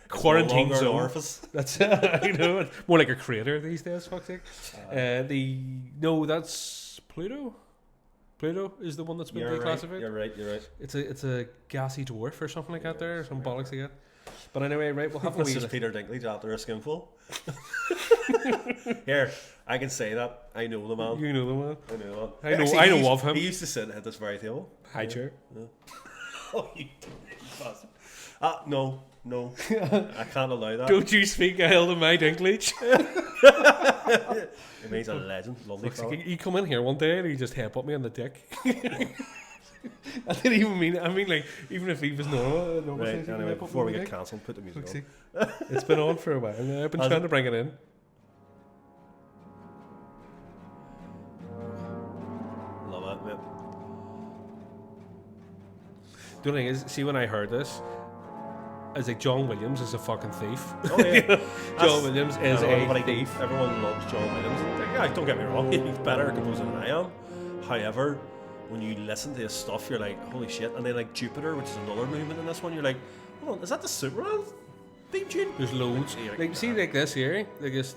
quarantine no zone. orifice. That's I know. It's more like a crater these days. Fuck's sake. That's Pluto. Pluto is the one that's been declassified. You're right. It's a gassy dwarf or something like that. There, or some bollocks like that. But anyway, right, we'll have a This wee. is Peter Dinklage after a skinful. Here, I can say that. I know the man. You know the man. I know the man. I know. Actually, I know of him. He used to sit at this very table. High chair. Yeah. Oh, you bastard. No. I can't allow that. Don't you speak ill to my Dinklage. It means a legend. Lovely fella. He come in here one day and he just headbutt me on the dick. I didn't even mean it. I mean, like, even if he was normal Right, size, he anyway, could headbutt before me we on get the dick. cancelled, put the music Fuck's on. sake. It's been on for a while. I've been trying to bring it in. Love it, mate. The only thing is, see, when I heard this, I was like, John Williams is a fucking thief. Oh, yeah. John Williams is a thief. Everyone loves John Williams. Yeah, don't get me wrong, he's better a composer than I am. However, when you listen to his stuff, you're like, holy shit. And then like Jupiter, which is another movement in this one, you're like, hold on, is that the Superman theme tune? There's loads. Like, see, like this here, like this.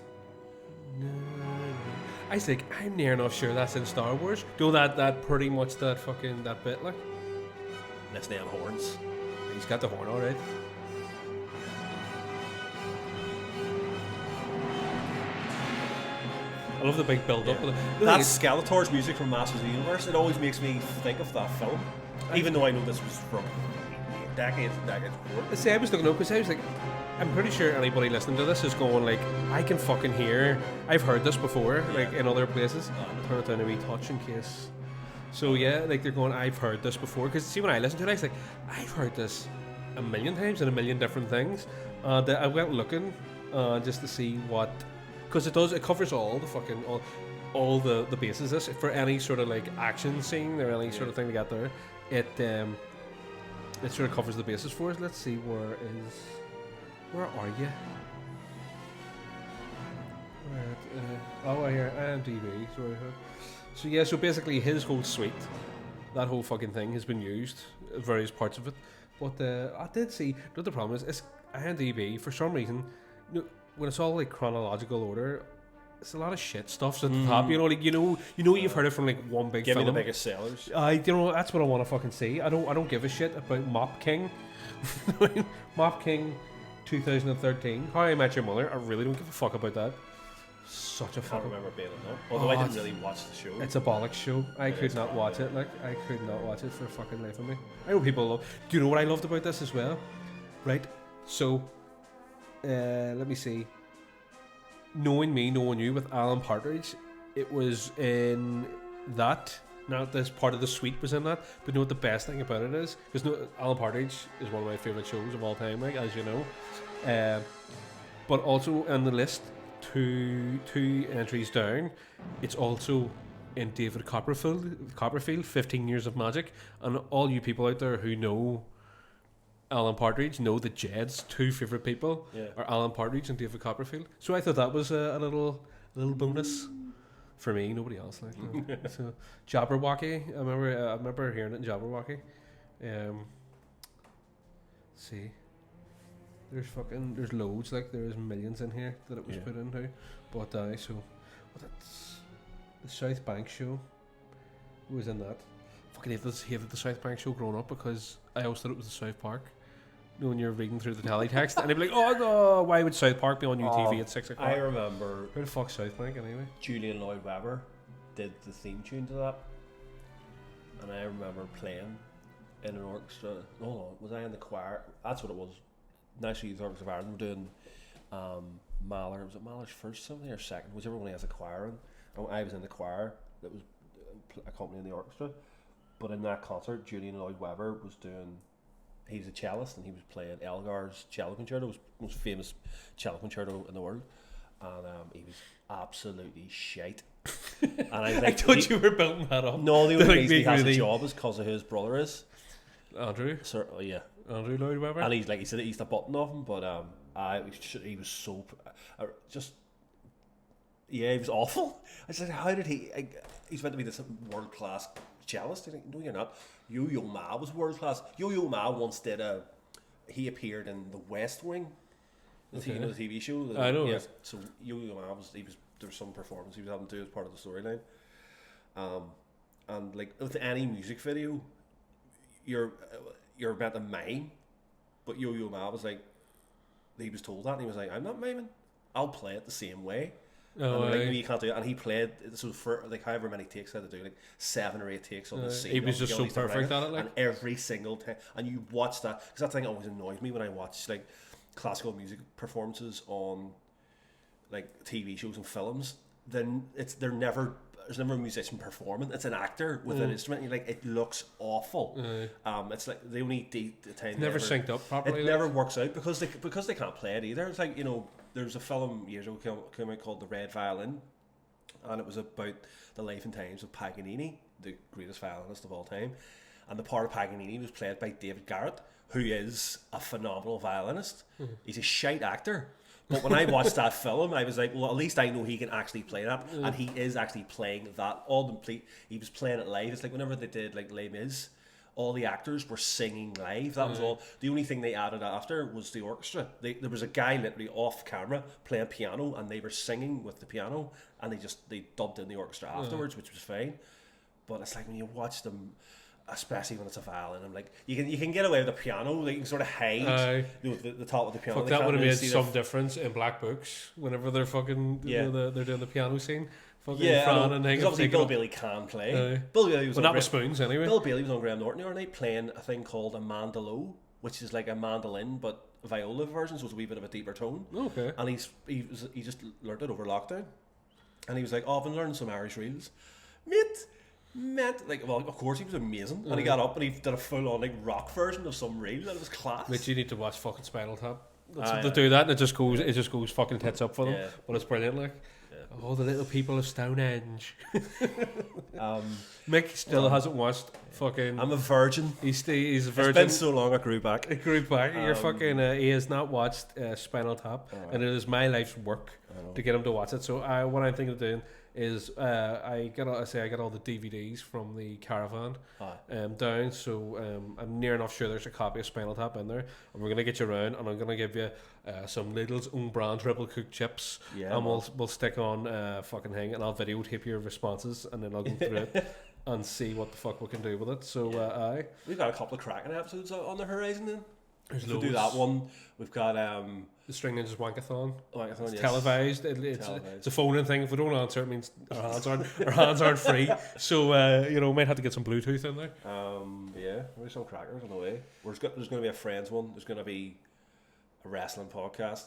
I think I'm near enough sure that's in Star Wars. Do that pretty much that fucking that bit like. Let's name horns. He's got the horn, all right. I love the big build up. Yeah. That's Skeletor's music from Masters of the Universe. It always makes me think of that film, even though I know this was from decades and decades before. See, I was looking up because I was like, I'm pretty sure anybody listening to this is going like, I can fucking hear. I've heard this before, like in other places. Turn it down a wee touch in case. So yeah, like they're going, I've heard this before. Because see, when I listened to it, I was like, I've heard this a million times in a million different things. I went looking just to see what, because it covers all the fucking all the bases. This for any sort of like action scene or any sort of thing we got there. It sort of covers the bases for us. Let's see, where are you? Right, I hear IMDb. So yeah, so basically his whole suite, that whole fucking thing has been used, various parts of it. But I did see, the problem is IMDb, for some reason, when it's all like chronological order, it's a lot of shit stuff's at the top. You know, like you know you've heard it from like one big Give film. me the biggest sellers. That's what I want to fucking see. I don't give a shit about Mop King. Mop King 2013. How I Met Your Mother. I really don't give a fuck about that. Such a I can't fucking. remember being enough. Although I didn't really watch the show. It's a bollocks show. I could not watch it. Like I could not watch it for fucking life of me. I know people love. Do you know what I loved about this as well? Right. So, let me see. Knowing Me, Knowing You with Alan Partridge, it was in that. Not this part of the suite was in that, but you know what the best thing about it is? Because Alan Partridge is one of my favourite shows of all time, like as you know. But also on the list, two entries down, it's also in David Copperfield, 15 Years of Magic, and all you people out there who know Alan Partridge know that Jed's two favourite people are Alan Partridge and David Copperfield. So I thought that was a little bonus for me. Nobody else like. No. So Jabberwocky. I remember hearing it in Jabberwocky. See, there's loads, like there's millions in here that it was put into. But that's the South Bank show was in that. Fucking hated the South Bank show growing up because I always thought it was the South Park. You know, when you're reading through the teletext and they'd be like, oh no, why would South Park be on UTV at 6 o'clock? I remember. Who the fuck's South Bank anyway? Julian Lloyd Webber did the theme tune to that, and I remember playing in an orchestra. Was I in the choir? That's what it was. National Youth Orchestra of Ireland were doing Mahler. Was it Mahler's first symphony or second? Whichever one he has a choir in. And I was in the choir that was accompanying the orchestra. But in that concert, Julian Lloyd Webber was doing. He's a cellist and he was playing Elgar's cello concerto, was the most famous cello concerto in the world, and he was absolutely shite. And I I thought you were building that up. No, the only Like, reason he has really... a job is because of who his brother is. Andrew. So, yeah, Andrew Lloyd Webber. And he's like, he said he's the button of him, but he was so just. Yeah, he was awful. I said, how did he? He's meant to be this world class cellist. Like, no, you're not. Yo-Yo Ma was world class. Yo-Yo Ma once did he appeared in The West Wing, the TV show. I know. Yeah. So Yo-Yo Ma there was some performance he was having to do as part of the storyline. And like with any music video, you're meant to mime, but Yo-Yo Ma was like, he was told that, and he was like, I'm not miming. I'll play it the same way. Oh, and like, you can't do it. And he played so for like however many takes he had to do, like 7 or 8 takes on the scene. He was just so perfect at it, like. And every single time, and you watch that, because that thing always annoys me when I watch like classical music performances on like TV shows and films. Then there's never a musician performing. It's an actor with an instrument. And you're like, it looks awful. It's like the only time never synced up properly. It never works out because they can't play it either. It's like, there's a film years ago came out called The Red Violin, and it was about the life and times of Paganini, the greatest violinist of all time. And the part of Paganini was played by David Garrett, who is a phenomenal violinist. He's a shite actor. But when I watched that film, I was like, well, at least I know he can actually play that. And he is actually playing that. He was playing it live. It's like whenever they did like Les Mis, all the actors were singing live. That was all. The only thing they added after was the orchestra. There was a guy literally off camera playing piano, and they were singing with the piano, and they dubbed in the orchestra afterwards, which was fine. But it's like when you watch them, especially when it's a violin, I'm like, you can get away with the piano. Like, you can sort of hide the top of the piano. Fuck, that would have made some difference in Black Books whenever they're fucking they're doing the piano scene. Because obviously Bill Bailey can play. Bill Bailey was with spoons anyway. Bill Bailey was on Graham Norton the other night playing a thing called a mandolo, which is like a mandolin but a viola version, so it's a wee bit of a deeper tone. Okay. And he just learned it over lockdown, and he was like, I've been learning some Irish reels, mate. Like, well, of course he was amazing, and he got up and he did a full on like rock version of some reel, and it was class. But you need to watch fucking Spinal Tap. They do that, and it just goes fucking tits up for them. Yeah. But it's brilliant, like. Oh, the little people of Stonehenge. Mick still hasn't watched fucking. I'm a virgin. He's a virgin. It's been so long, I grew back. You're fucking. He has not watched Spinal Tap, and it is my life's work to get him to watch it. So what I'm thinking of doing is I got all the DVDs from the caravan down. So I'm near enough sure there's a copy of Spinal Tap in there, and we're gonna get you around, and I'm gonna give you some Lidl's own brand triple cooked chips, and we'll stick on fucking thing, and I'll videotape your responses, and then I'll go through it and see what the fuck we can do with it. So we've got a couple of cracking episodes on the horizon. Then there's to do that one. We've got the String Ninjas Wankathon. It's yes. Televised. It's a phone-in thing. If we don't answer, it means our hands aren't free. So might have to get some Bluetooth in there. There's some crackers on the way. There's going to be a Friends one. There's going to be a wrestling podcast.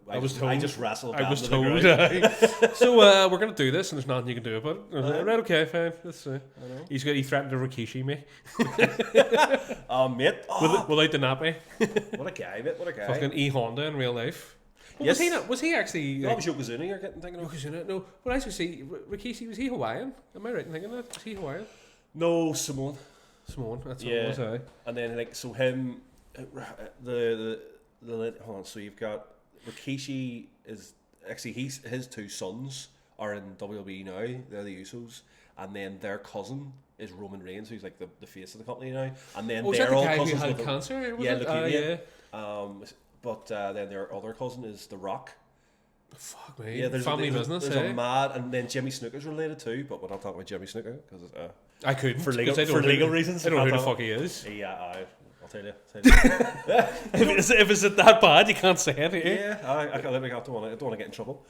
I just wrestled. I was told. So we're going to do this, and there's nothing you can do about it. Right? Okay, fine. Let's see. He threatened to Rikishi me. Mate. Without the nappy. What a guy, mate. What a guy. Fucking E Honda in real life. Well, yes. Was he actually? That was Yokozuna you're thinking of? Yokozuna? No. Well, I should see Rikishi. Was he Hawaiian? Am I right in thinking that? Was he Hawaiian? No, Samoan. That's what it was. And then him, hold on. So you've got Rikishi is actually his two sons are in WWE now. They're the Usos, and then their cousin is Roman Reigns, who's like the face of the company now. And then they're all cousins. Who had cancer? Leukemia. But then their other cousin is The Rock. Fuck me. Yeah, there's family business. There's a mad, and then Jimmy Snuka's related too. But we're not talking about Jimmy Snuka because I couldn't for legal reasons. I don't know who the fuck he is. Yeah, I'll tell you. If it's that bad, you can't say it. Yeah, I don't want to get in trouble.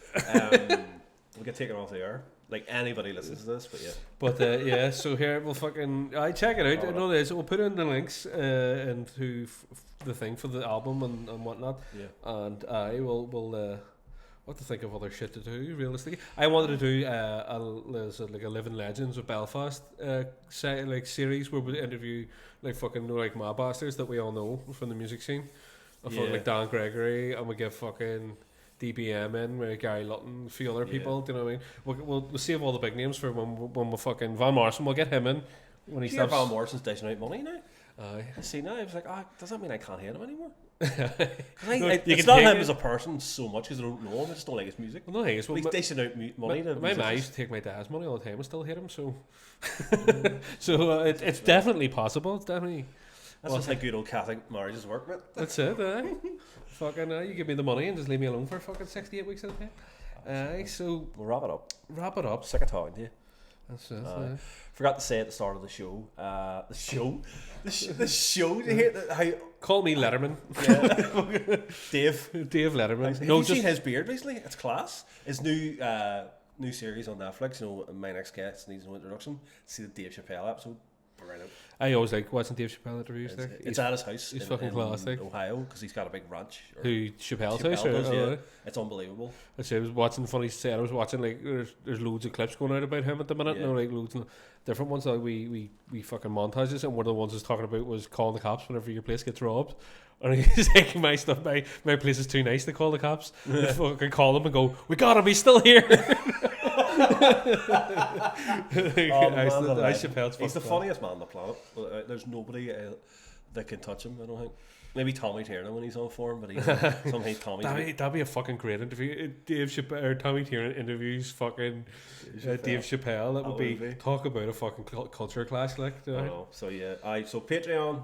We'll get taken off the air. Like anybody listens to this, but yeah. But so here we'll fucking check it out. I know this. We'll put in the links into the thing for the album and whatnot. Yeah. And we'll what to think of other shit to do. Realistically, I wanted to do a Living Legends of Belfast series where we interview fucking mob bastards that we all know from the music scene. Like Dan Gregory, and we give fucking DBM in with Gary Lutton, a few other people. Do you know what I mean? We'll save all the big names for when we fucking Van Morrison. We'll get him in when he stops. Van Morrison's dishing out money now. Aye. I see now. I was like, does that mean I can't hate him anymore? No, It's not him as a person so much because I don't know him. I just don't like his music. Well, no, it's But he's dishing out money to my musicians. mom used to take my dad's money all the time and still hate him, so it's definitely possible. It's definitely That's just how good old Catholic marriages work, mate. that's it. Fucking you give me the money and just leave me alone for fucking 68 weeks at a time. So We'll wrap it up. wrap it up. Sick of talking to you. That's it. Forgot to say at the start of the show. The show. Did you hear that? How Call me Letterman. Dave? Dave Letterman. Have you seen his beard recently? It's class. His new series on Netflix. My next guest needs no introduction. See the Dave Chappelle episode. Brilliant. I always like watching Dave Chappelle interviews. It's at his house. He's in, fucking in classic. Ohio, because he's got a big ranch. Who Chappelle's Chappelle house? does, Or, yeah. It's unbelievable. I was watching funny set. I was watching like there's loads of clips going out about him at the minute. Yeah. No, like loads of different ones. Like we fucking montages, and one of the ones I was talking about was calling the cops whenever your place gets robbed. And he's like, my place is too nice to call the cops. They fucking call them and go, we got him, he's still here. He's the funniest man on the planet. There's nobody that can touch him, I don't think. Maybe Tommy Tiernan when he's on form, but somehow Tommy. That'd be a fucking great interview. Dave Chappelle or Tommy Tiernan interviews fucking Dave Chappelle. That would be talk about a fucking culture clash, like. I know. So yeah, so Patreon,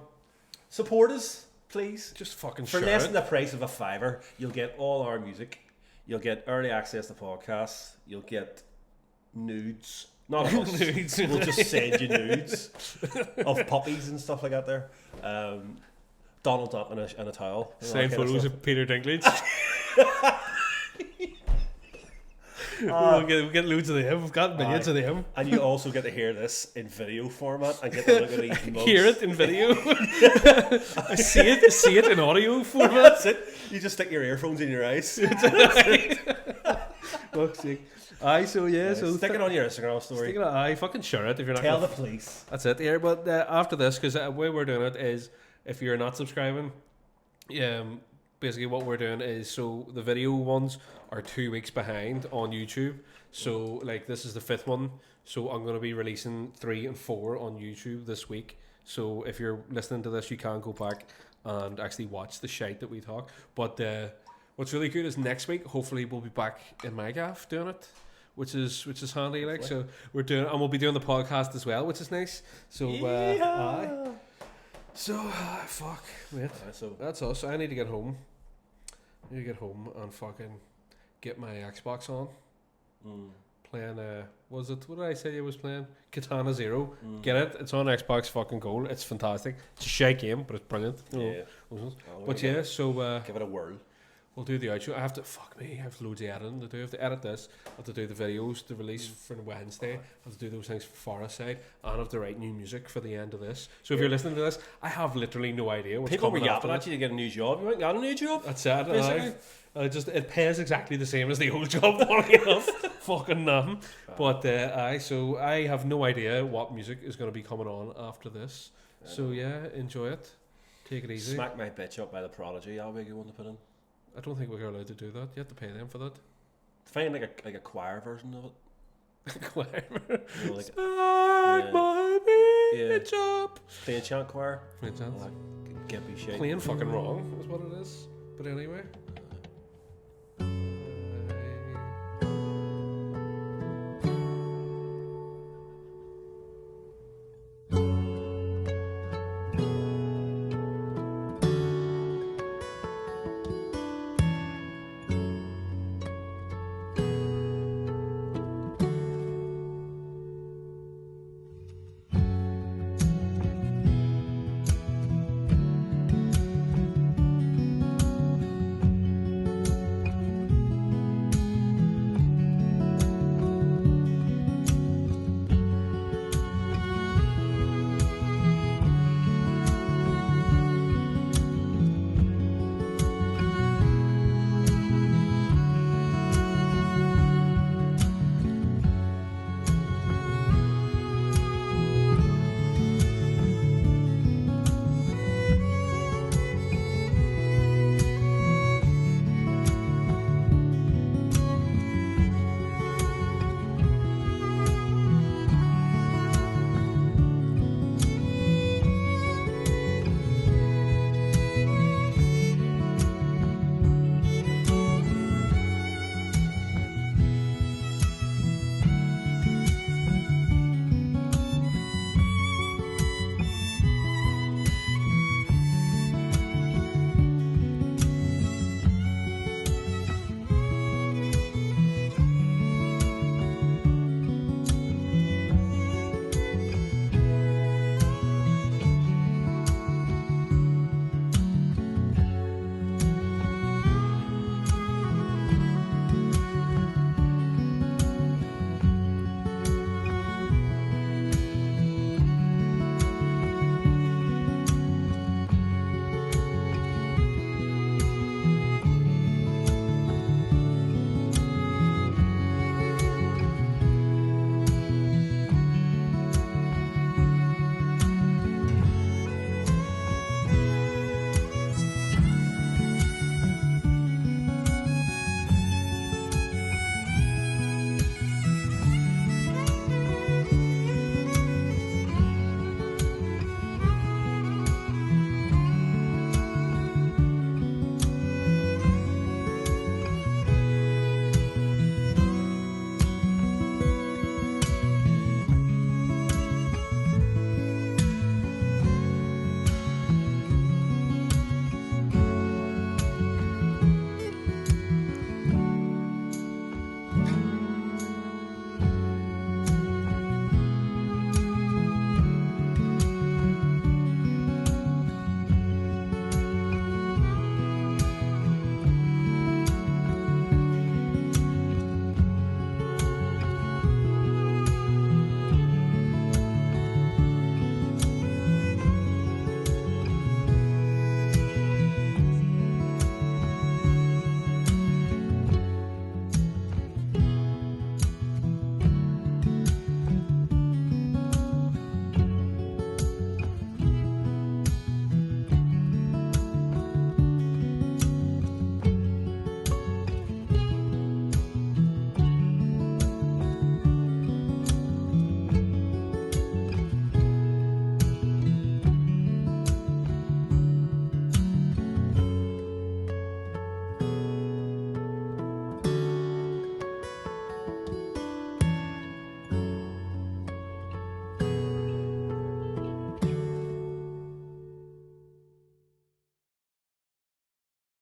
support us, please. Just fucking for share less it. than the price of a $5, you'll get all our music. You'll get early access to podcasts. You'll get nudes. Not of us. Nudes. We'll just send you nudes of puppies and stuff like that. There, Donald Duck and a towel. Same photos of Peter Dinklage. We'll get loads of them. We've got millions of them. And you also get to hear this in video format and get to look at these mugs. Hear it in video. see it in audio format. That's it. You just stick your earphones in your eyes. Fuck's sake. Aye, so yeah, so stick it on your Instagram story. Stick it on, fucking share it if you're not. Tell the police. That's it. Here, but after this, because the way we're doing it is, if you're not subscribing, basically what we're doing is, so the video ones are 2 weeks behind on YouTube. So like this is the 5th one. So I'm going to be releasing 3 and 4 on YouTube this week. So if you're listening to this, you can go back and actually watch the shite that we talk. But what's really good is next week, hopefully we'll be back in my gaff doing it. Which is handy, like. So we're doing, and we'll be doing the podcast as well, which is nice. So aye. So fuck, mate. So that's us. I need to get home. And fucking get my Xbox on. Playing what did I say I was playing? Katana Zero. Get it? It's on Xbox fucking Gold. It's fantastic. It's a shite game, but it's brilliant. Yeah. But yeah, so give it a whirl. We'll do the outro. I have loads of editing to do. I have to edit this. I have to do the videos to release for Wednesday. I have to do those things for Forest Side. And I have to write new music for the end of this. So if you're listening to this, I have literally no idea what's People were coming after yapping this. at you to get a new job. You ain't got a new job? That's sad. Basically. It pays exactly the same as the old job. Funny enough. Fucking nothing. But so I have no idea what music is going to be coming on after this. So yeah, enjoy it. Take it easy. Smack My Bitch Up by The Prodigy. I'll be a good one to put in. I don't think we're allowed to do that. You have to pay them for that. Find like a choir version of it. Choir. You know, like, Smack my bitch up. Plain chant choir. Plain chant. Gimpy shit. Playing fucking wrong is what it is. But anyway.